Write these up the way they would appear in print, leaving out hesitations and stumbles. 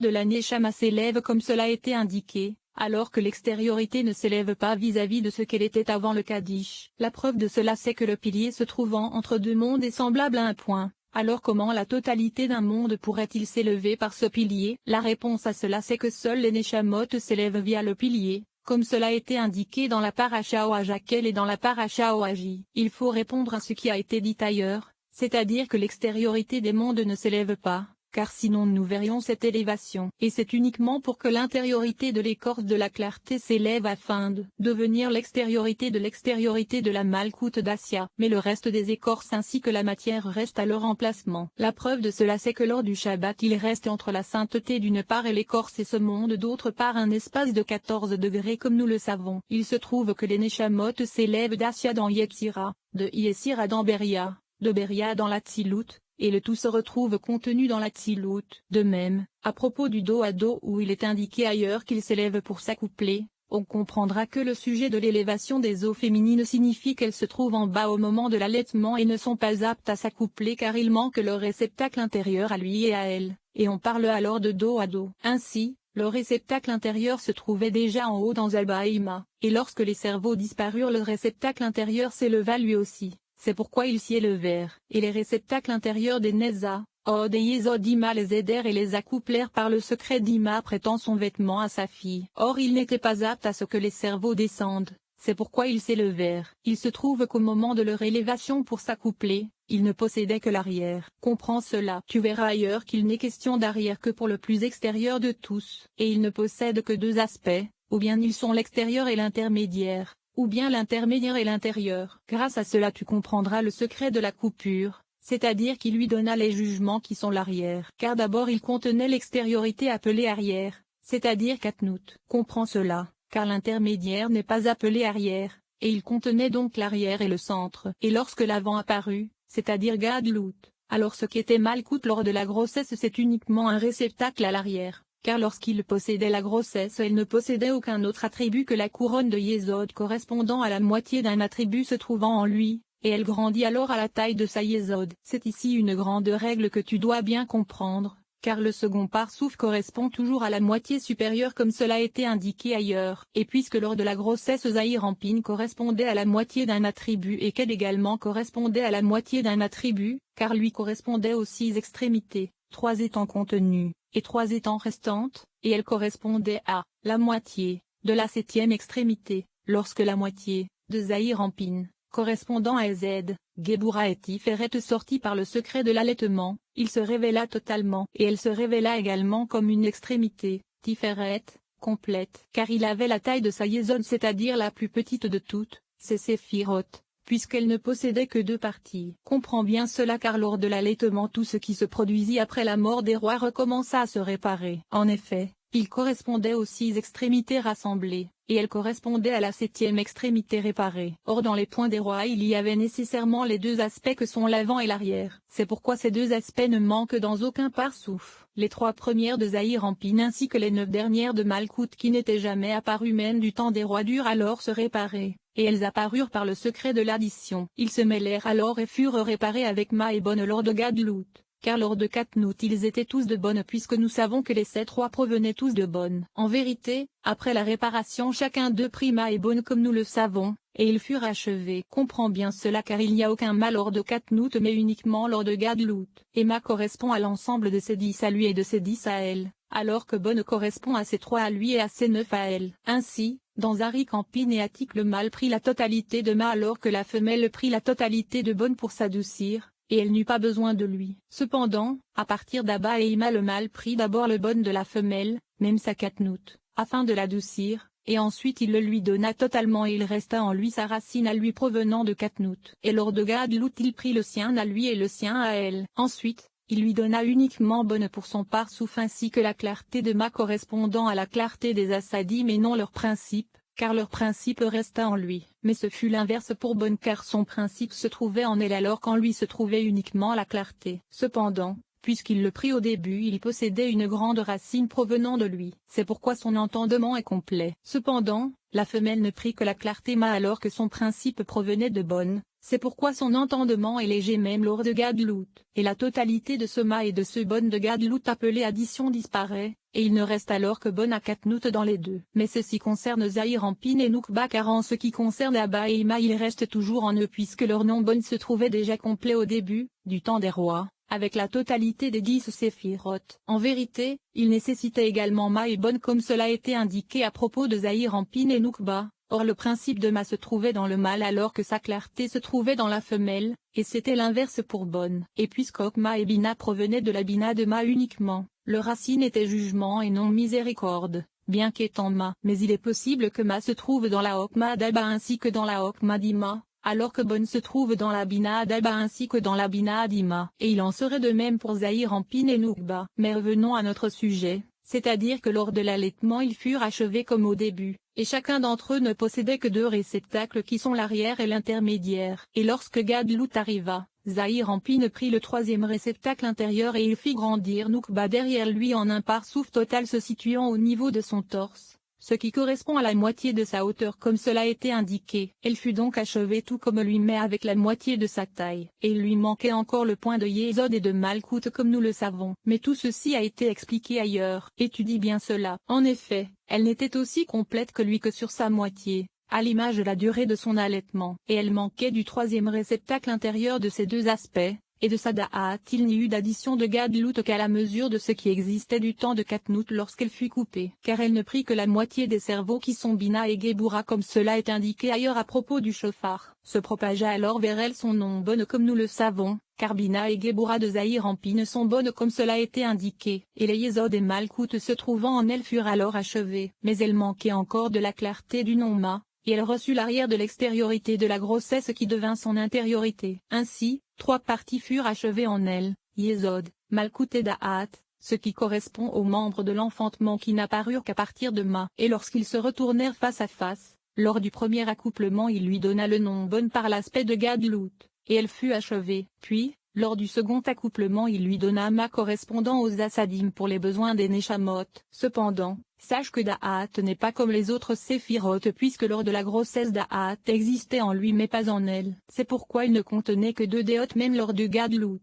de la Neshama s'élève comme cela a été indiqué, alors que l'extériorité ne s'élève pas vis-à-vis de ce qu'elle était avant le Kaddish. La preuve de cela c'est que le pilier se trouvant entre deux mondes est semblable à un point. Alors comment la totalité d'un monde pourrait-il s'élever par ce pilier? La réponse à cela c'est que seuls les Neshamot s'élèvent via le pilier, comme cela a été indiqué dans la paracha Oajakel et dans la paracha Oaji. Il faut répondre à ce qui a été dit ailleurs, c'est-à-dire que l'extériorité des mondes ne s'élève pas, car sinon nous verrions cette élévation. Et c'est uniquement pour que l'intériorité de l'écorce de la clarté s'élève afin de devenir l'extériorité de la Malkout d'Assia. Mais le reste des écorces ainsi que la matière reste à leur emplacement. La preuve de cela c'est que lors du Shabbat il reste entre la sainteté d'une part et l'écorce et ce monde d'autre part un espace de 14 degrés comme nous le savons. Il se trouve que les Neshamot s'élèvent d'Assia dans Yetzira, de Yesira dans Beria, de Beria dans la Tzilut, et le tout se retrouve contenu dans la Tzilut. De même, à propos du dos à dos où il est indiqué ailleurs qu'il s'élève pour s'accoupler, on comprendra que le sujet de l'élévation des eaux féminines signifie qu'elles se trouvent en bas au moment de l'allaitement et ne sont pas aptes à s'accoupler car il manque leur réceptacle intérieur à lui et à elle, et on parle alors de dos à dos. Ainsi, le réceptacle intérieur se trouvait déjà en haut dans Albaïma, et lorsque les cerveaux disparurent le réceptacle intérieur s'éleva lui aussi. C'est pourquoi ils s'y élevèrent. Et les réceptacles intérieurs des Neza, Od et Yesod Ima les aidèrent et les accouplèrent par le secret d'Ima prêtant son vêtement à sa fille. Or ils n'étaient pas aptes à ce que les cerveaux descendent, c'est pourquoi ils s'élevèrent. Il se trouve qu'au moment de leur élévation pour s'accoupler, ils ne possédaient que l'arrière. Comprends cela. Tu verras ailleurs qu'il n'est question d'arrière que pour le plus extérieur de tous. Et ils ne possèdent que deux aspects, ou bien ils sont l'extérieur et l'intermédiaire, ou bien l'intermédiaire et l'intérieur. Grâce à cela tu comprendras le secret de la coupure, c'est-à-dire qu'il lui donna les jugements qui sont l'arrière. Car d'abord il contenait l'extériorité appelée arrière, c'est-à-dire Katnout. Comprends cela, car l'intermédiaire n'est pas appelé arrière, et il contenait donc l'arrière et le centre. Et lorsque l'avant apparut, c'est-à-dire Gadlout, alors ce qui était Malkout lors de la grossesse c'est uniquement un réceptacle à l'arrière. Car lorsqu'il possédait la grossesse elle ne possédait aucun autre attribut que la couronne de Yesod correspondant à la moitié d'un attribut se trouvant en lui, et elle grandit alors à la taille de sa Yesod. C'est ici une grande règle que tu dois bien comprendre, car le second parsouf correspond toujours à la moitié supérieure comme cela a été indiqué ailleurs. Et puisque lors de la grossesse Zahir-Ampin correspondait à la moitié d'un attribut et qu'elle également correspondait à la moitié d'un attribut, car lui correspondait aux 6 extrémités, 3 étant contenues, et 3 étant restantes, et elle correspondait à la moitié de la 7e extrémité, lorsque la moitié de Zahir-Ampin, correspondant à Z, Gebura et Tiferet sortit par le secret de l'allaitement, il se révéla totalement, et elle se révéla également comme une extrémité, Tiferet, complète, car il avait la taille de sa Yesod c'est-à-dire la plus petite de toutes, c'est Séphirot, puisqu'elle ne possédait que 2 parties. Comprends bien cela car lors de l'allaitement tout ce qui se produisit après la mort des rois recommença à se réparer. En effet, il correspondait aux 6 extrémités rassemblées, et elle correspondait à la 7e extrémité réparée. Or dans les points des rois il y avait nécessairement les 2 aspects que sont l'avant et l'arrière. C'est pourquoi ces 2 aspects ne manquent dans aucun parsouf. Les 3 premières de Zahir-Ampin ainsi que les 9 dernières de Malkout qui n'étaient jamais apparues même du temps des rois durent alors se réparer, et elles apparurent par le secret de l'addition. Ils se mêlèrent alors et furent réparés avec Ma et Bonne lors de Gadlout. Car lors de Katnout ils étaient tous de bonnes puisque nous savons que les 7 rois provenaient tous de bonnes. En vérité, après la réparation chacun d'eux prit Ma et Bonne comme nous le savons, et ils furent achevés. Comprends bien cela car il n'y a aucun mal lors de Katnout mais uniquement lors de Gadlout. Et Ma correspond à l'ensemble de ses 10 à lui et de ses 10 à elle, alors que Bonne correspond à ses 3 à lui et à ses 9 à elle. Ainsi, dans Zahir-Ampin et Attic le mâle prit la totalité de Ma alors que la femelle prit la totalité de Bonne pour s'adoucir, et elle n'eut pas besoin de lui. Cependant, à partir d'Abba et Ima le mâle prit d'abord le Bonne de la femelle, même sa Katnout, afin de l'adoucir, et ensuite il le lui donna totalement et il resta en lui sa racine à lui provenant de Katnout. Et lors de Gadlout il prit le sien à lui et le sien à elle. Ensuite, il lui donna uniquement Bonne pour son parsouf ainsi que la clarté de Ma correspondant à la clarté des Assadim et non leur principe, car leur principe resta en lui. Mais ce fut l'inverse pour Bonne car son principe se trouvait en elle alors qu'en lui se trouvait uniquement la clarté. Cependant, puisqu'il le prit au début il possédait une grande racine provenant de lui. C'est pourquoi son entendement est complet. Cependant, la femelle ne prit que la clarté ma alors que son principe provenait de bonne. C'est pourquoi son entendement est léger même lors de Gadlut, et la totalité de ce ma et de ce bonne de Gadlut appelé addition disparaît, et il ne reste alors que bonne à Katnout dans les deux. Mais ceci concerne Zahir Ampin et Noukba car en ce qui concerne Abba et Ima il reste toujours en eux puisque leur nom bonne se trouvait déjà complet au début, du temps des rois, avec la totalité des 10 séphirotes. En vérité, il nécessitait également ma et bonne comme cela a été indiqué à propos de Zahir Ampin et Noukba. Or le principe de ma se trouvait dans le mâle alors que sa clarté se trouvait dans la femelle, et c'était l'inverse pour bonne. Et puisqu'Okma et Bina provenaient de la Bina de ma uniquement, le racine était jugement et non miséricorde, bien qu'étant ma. Mais il est possible que ma se trouve dans la Okma d'Aba ainsi que dans la Okma d'Ima, alors que bonne se trouve dans la Bina d'Aba ainsi que dans la Bina d'Ima. Et il en serait de même pour Zahir Ampin et Noukba. Mais revenons à notre sujet. C'est-à-dire que lors de l'allaitement ils furent achevés comme au début, et chacun d'entre eux ne possédait que 2 réceptacles qui sont l'arrière et l'intermédiaire. Et lorsque Gadlut arriva, Zahir Ampin prit le 3e réceptacle intérieur et il fit grandir Noukba derrière lui en un parsouf total se situant au niveau de son torse, ce qui correspond à la moitié de sa hauteur comme cela a été indiqué. Elle fut donc achevée tout comme lui mais avec la moitié de sa taille, et il lui manquait encore le point de Yésod et de Malkout comme nous le savons. Mais tout ceci a été expliqué ailleurs. Étudie bien cela. En effet, elle n'était aussi complète que lui que sur sa moitié, à l'image de la durée de son allaitement. Et elle manquait du 3e réceptacle intérieur de ces 2 aspects. Et de sa da'at il n'y eut d'addition de Gadlut qu'à la mesure de ce qui existait du temps de Katnout lorsqu'elle fut coupée. Car elle ne prit que la moitié des cerveaux qui sont Bina et Gebura comme cela est indiqué ailleurs à propos du chauffard. Se propagea alors vers elle son nom bonne comme nous le savons, car Bina et Gebura de Zahir Ampin sont bonnes comme cela a été indiqué. Et les Yésod et Malkout se trouvant en elle furent alors achevés. Mais elle manquait encore de la clarté du nom Ma, et elle reçut l'arrière de l'extériorité de la grossesse qui devint son intériorité. Ainsi, 3 parties furent achevées en elle, Yésod, Malkout et Da'at, ce qui correspond aux membres de l'enfantement qui n'apparurent qu'à partir de Ma. Et lorsqu'ils se retournèrent face à face, lors du premier accouplement il lui donna le nom bonne par l'aspect de Gadlut, et elle fut achevée. Puis, lors du second accouplement il lui donna Ma correspondant aux Assadim pour les besoins des Neshamot. Cependant, sache que Da'at n'est pas comme les autres séphirotes puisque lors de la grossesse Da'at existait en lui mais pas en elle. C'est pourquoi il ne contenait que 2 déotes même lors du Gadlut.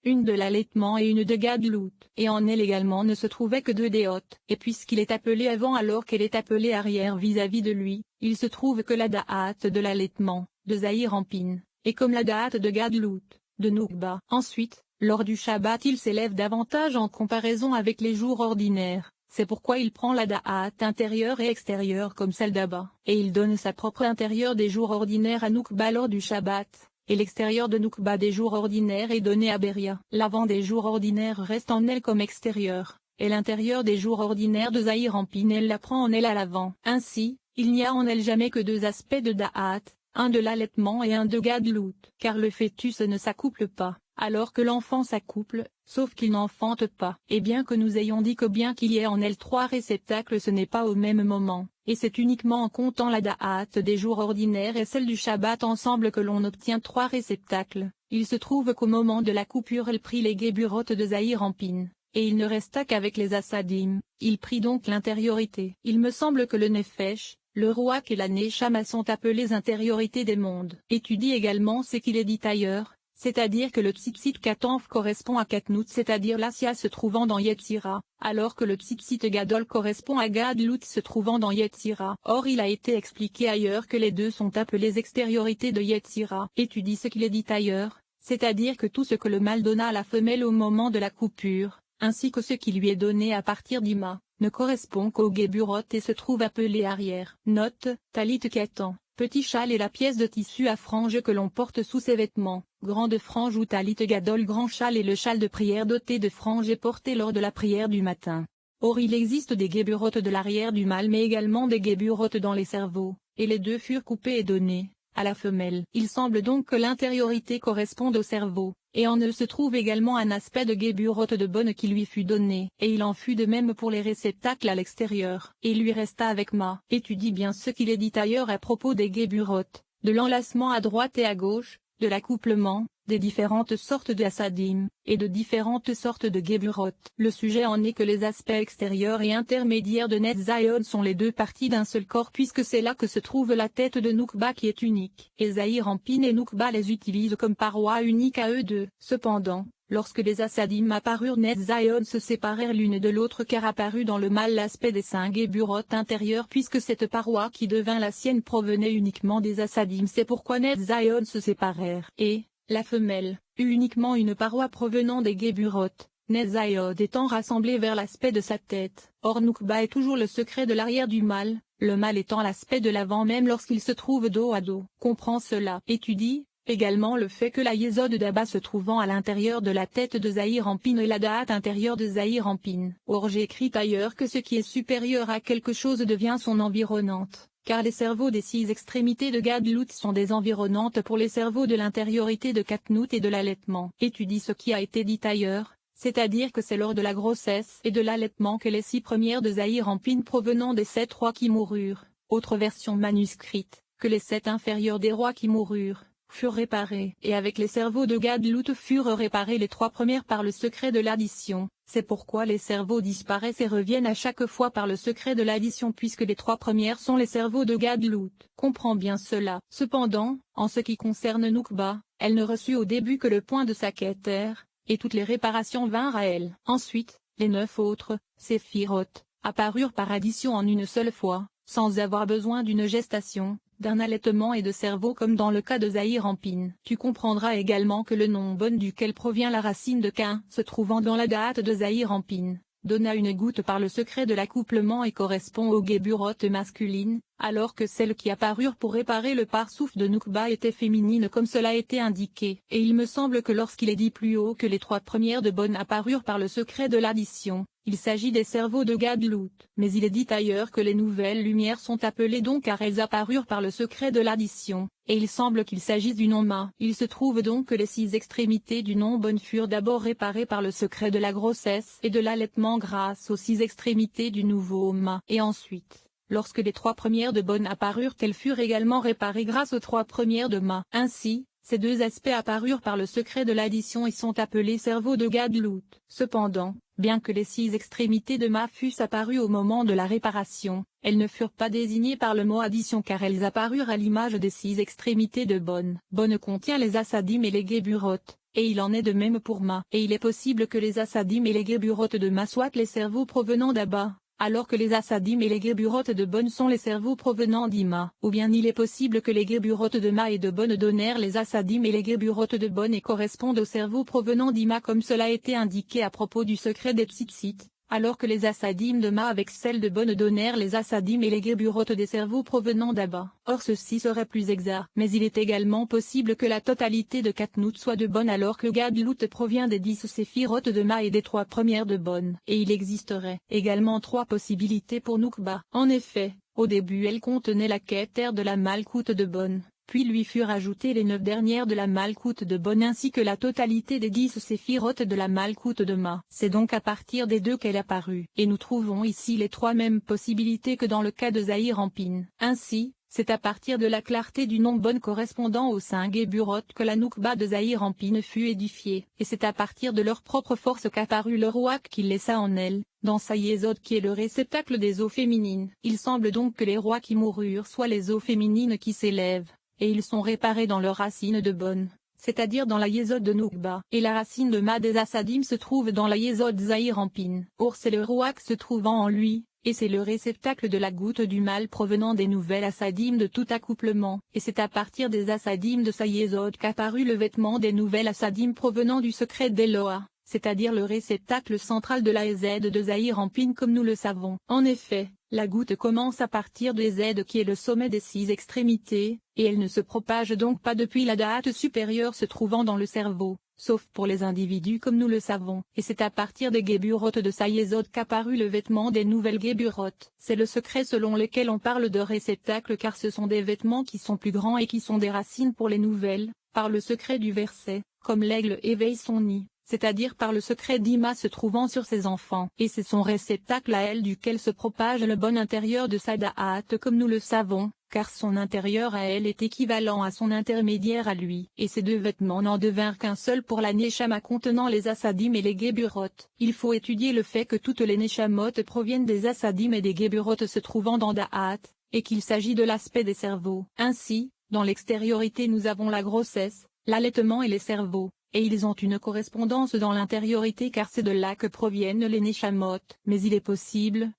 Une de l'allaitement et une de Gadlut. Et en elle également ne se trouvait que 2 déotes. Et puisqu'il est appelé avant alors qu'elle est appelée arrière vis-à-vis de lui, il se trouve que la Da'at de l'allaitement, de Zahir Ampin, est comme la Da'at de Gadlut, de Noukba. Ensuite, lors du Shabbat il s'élève davantage en comparaison avec les jours ordinaires. C'est pourquoi il prend la da'at intérieure et extérieure comme celle d'Abba, et il donne sa propre intérieure des jours ordinaires à Noukba lors du Shabbat, et l'extérieur de Noukba des jours ordinaires est donné à Beria. L'avant des jours ordinaires reste en elle comme extérieur, et l'intérieur des jours ordinaires de Zahir Ampin elle la prend en elle à l'avant. Ainsi, il n'y a en elle jamais que 2 aspects de da'at, un de l'allaitement et un de Gadlut, car le fœtus ne s'accouple pas, alors que l'enfant s'accouple, sauf qu'il n'enfante pas. Et bien que nous ayons dit que bien qu'il y ait en elle 3 réceptacles ce n'est pas au même moment, et c'est uniquement en comptant la da'at des jours ordinaires et celle du Shabbat ensemble que l'on obtient 3 réceptacles. Il se trouve qu'au moment de la coupure elle prit les Geburotes de Zahir Ampin, et il ne resta qu'avec les Assadim, il prit donc l'intériorité. Il me semble que le Nefesh, le Ruach et la Neshama sont appelés intériorités des mondes. Étudie également ce qu'il est dit ailleurs, c'est-à-dire que le Tzipsit Katanf correspond à Katnout c'est-à-dire l'Asya se trouvant dans Yetzira, alors que le Tzipsit Gadol correspond à Gadlut se trouvant dans Yetzira. Or il a été expliqué ailleurs que les 2 sont appelés extériorités de Yetzira. Étudie ce qu'il est dit ailleurs, c'est-à-dire que tout ce que le mâle donna à la femelle au moment de la coupure, ainsi que ce qui lui est donné à partir d'Ima, ne correspond qu'au Geburot et se trouve appelé arrière. Note, Talit Katan, petit châle est la pièce de tissu à franges que l'on porte sous ses vêtements, grande frange ou Talit Gadol grand châle est le châle de prière doté de franges et porté lors de la prière du matin. Or il existe des Geburot de l'arrière du mâle mais également des Geburot dans les cerveaux, et les 2 furent coupés et donnés à la femelle. Il semble donc que l'intériorité corresponde au cerveau, et en eux se trouve également un aspect de Geburot de bonne qui lui fut donné, et il en fut de même pour les réceptacles à l'extérieur, et il lui resta avec Ma. Étudie bien ce qu'il est dit ailleurs à propos des Geburot, de l'enlacement à droite et à gauche, de l'accouplement, des différentes sortes de Hasadim, et de différentes sortes de Geburot. Le sujet en est que les aspects extérieurs et intermédiaires de Netzaïon sont les deux parties d'un seul corps puisque c'est là que se trouve la tête de Noukba qui est unique. Et Zahir Anpin et Noukba les utilisent comme parois uniques à eux deux. Cependant, lorsque les Hasadim apparurent, Netzaïon se séparèrent l'une de l'autre car apparut dans le mal l'aspect des 5 Geburot intérieurs puisque cette paroi qui devint la sienne provenait uniquement des Hasadim. C'est pourquoi Netzaïon se séparèrent. Et la femelle eut uniquement une paroi provenant des Geburot, Netzaïod étant rassemblée vers l'aspect de sa tête. Or Noukba est toujours le secret de l'arrière du mâle, le mâle étant l'aspect de l'avant même lorsqu'il se trouve dos à dos. Comprends cela. Étudie également le fait que la Yesod d'Abba se trouvant à l'intérieur de la tête de Zahir Anpin et la Da'at intérieure de Zahir Anpin. Or j'ai écrit ailleurs que ce qui est supérieur à quelque chose devient son environnante. Car les cerveaux des 6 extrémités de Gadlut sont des environnantes pour les cerveaux de l'intériorité de Katnout et de l'allaitement. Étudie ce qui a été dit ailleurs, c'est-à-dire que c'est lors de la grossesse et de l'allaitement que les 6 premières de Zahir Anpin provenant des 7 rois qui moururent, autre version manuscrite, que les 7 inférieurs des rois qui moururent, furent réparés. Et avec les cerveaux de Gadlut furent réparés les 3 premières par le secret de l'addition. C'est pourquoi les cerveaux disparaissent et reviennent à chaque fois par le secret de l'addition puisque les 3 premières sont les cerveaux de Gadlut. Comprends bien cela. Cependant, en ce qui concerne Noukba, elle ne reçut au début que le point de sa Keter, et toutes les réparations vinrent à elle. Ensuite, les 9 autres, Séphirot, apparurent par addition en une seule fois, sans avoir besoin d'une gestation, d'un allaitement et de cerveau comme dans le cas de Zahir Anpin. Tu comprendras également que le nom Bon duquel provient la racine de Cain, se trouvant dans la Da'at de Zahir Anpin, donna une goutte par le secret de l'accouplement et correspond aux Geburot masculines, alors que celles qui apparurent pour réparer le parsouf de Noukba étaient féminines comme cela a été indiqué. Et il me semble que lorsqu'il est dit plus haut que les 3 premières de Bon apparurent par le secret de l'addition, il s'agit des cerveaux de Gadlut. Mais il est dit ailleurs que les nouvelles lumières sont appelées donc car elles apparurent par le secret de l'addition, et il semble qu'il s'agisse du nom Ma. Il se trouve donc que les 6 extrémités du nom Bon furent d'abord réparées par le secret de la grossesse et de l'allaitement grâce aux 6 extrémités du nouveau Ma. Et ensuite, lorsque les 3 premières de Bon apparurent, elles furent également réparées grâce aux 3 premières de Ma. Ainsi, ces 2 aspects apparurent par le secret de l'addition et sont appelés cerveaux de Gadlut. Cependant, bien que les 6 extrémités de Ma fussent apparues au moment de la réparation, elles ne furent pas désignées par le mot addition car elles apparurent à l'image des 6 extrémités de Bon. Bon contient les Hasadim et les Geburot, et il en est de même pour Ma. Et il est possible que les Hasadim et les Geburot de Ma soient les cerveaux provenant d'Abba, alors que les Hasadim et les Geburot de Bon sont les cerveaux provenant d'Ima. Ou bien il est possible que les Geburot de Ma et de Bon donnèrent les Hasadim et les Geburot de Bon et correspondent aux cerveaux provenant d'Ima comme cela a été indiqué à propos du secret des Tzitzit, alors que les Hasadim de Ma avec celles de Bon donnèrent les Hasadim et les Geburot des cerveaux provenant d'Abba. Or ceci serait plus exact. Mais il est également possible que la totalité de Katnout soit de Bon alors que Gadlut provient des 10 Séphirot de Ma et des 3 premières de Bon. Et il existerait également 3 possibilités pour Noukba. En effet, au début elle contenait la Keter de la Malkout de Bon. Puis lui furent ajoutées les 9 dernières de la Malkout de Bon ainsi que la totalité des 10 Séphirot de la Malkout de Ma. C'est donc à partir des 2 qu'elle apparut. Et nous trouvons ici les 3 mêmes possibilités que dans le cas de Zahir Anpin. Ainsi, c'est à partir de la clarté du nom Bon correspondant aux 5 Geburot que la Noukba de Zahir Anpin fut édifiée. Et c'est à partir de leur propre force qu'apparut le Rouak qu'il laissa en elle, dans sa Yesod qui est le réceptacle des eaux féminines. Il semble donc que les rois qui moururent soient les eaux féminines qui s'élèvent, et ils sont réparés dans leur racine de Bon, c'est-à-dire dans la Yesod de Noukba. Et la racine de Ma des Hasadim se trouve dans la Yesod Zahir Anpin. Or c'est le Rouak se trouvant en lui, et c'est le réceptacle de la goutte du mal provenant des nouvelles Hasadim de tout accouplement. Et c'est à partir des Hasadim de sa Yesod qu'apparut le vêtement des nouvelles Hasadim provenant du secret d'Eloah, c'est-à-dire le réceptacle central de la Z de Zahir Anpin comme nous le savons. En effet, la goutte commence à partir de Z qui est le sommet des 6 extrémités, et elle ne se propage donc pas depuis la Da'at supérieure se trouvant dans le cerveau, sauf pour les individus comme nous le savons. Et c'est à partir des Geburot de sa Yesod qu'apparut le vêtement des nouvelles Geburot. C'est le secret selon lequel on parle de réceptacle car ce sont des vêtements qui sont plus grands et qui sont des racines pour les nouvelles, par le secret du verset, comme l'aigle éveille son nid, c'est-à-dire par le secret d'Ima se trouvant sur ses enfants. Et c'est son réceptacle à elle duquel se propage le bon intérieur de sa Da'at comme nous le savons, car son intérieur à elle est équivalent à son intermédiaire à lui. Et ces deux vêtements n'en devinrent qu'un seul pour la Neshama contenant les Asadim et les Geburot. Il faut étudier le fait que toutes les Neshamot proviennent des Asadim et des Geburot se trouvant dans Da'at, et qu'il s'agit de l'aspect des cerveaux. Ainsi, dans l'extériorité nous avons la grossesse, l'allaitement et les cerveaux, et ils ont une correspondance dans l'intériorité car c'est de là que proviennent les Neshamot. Mais il est possible,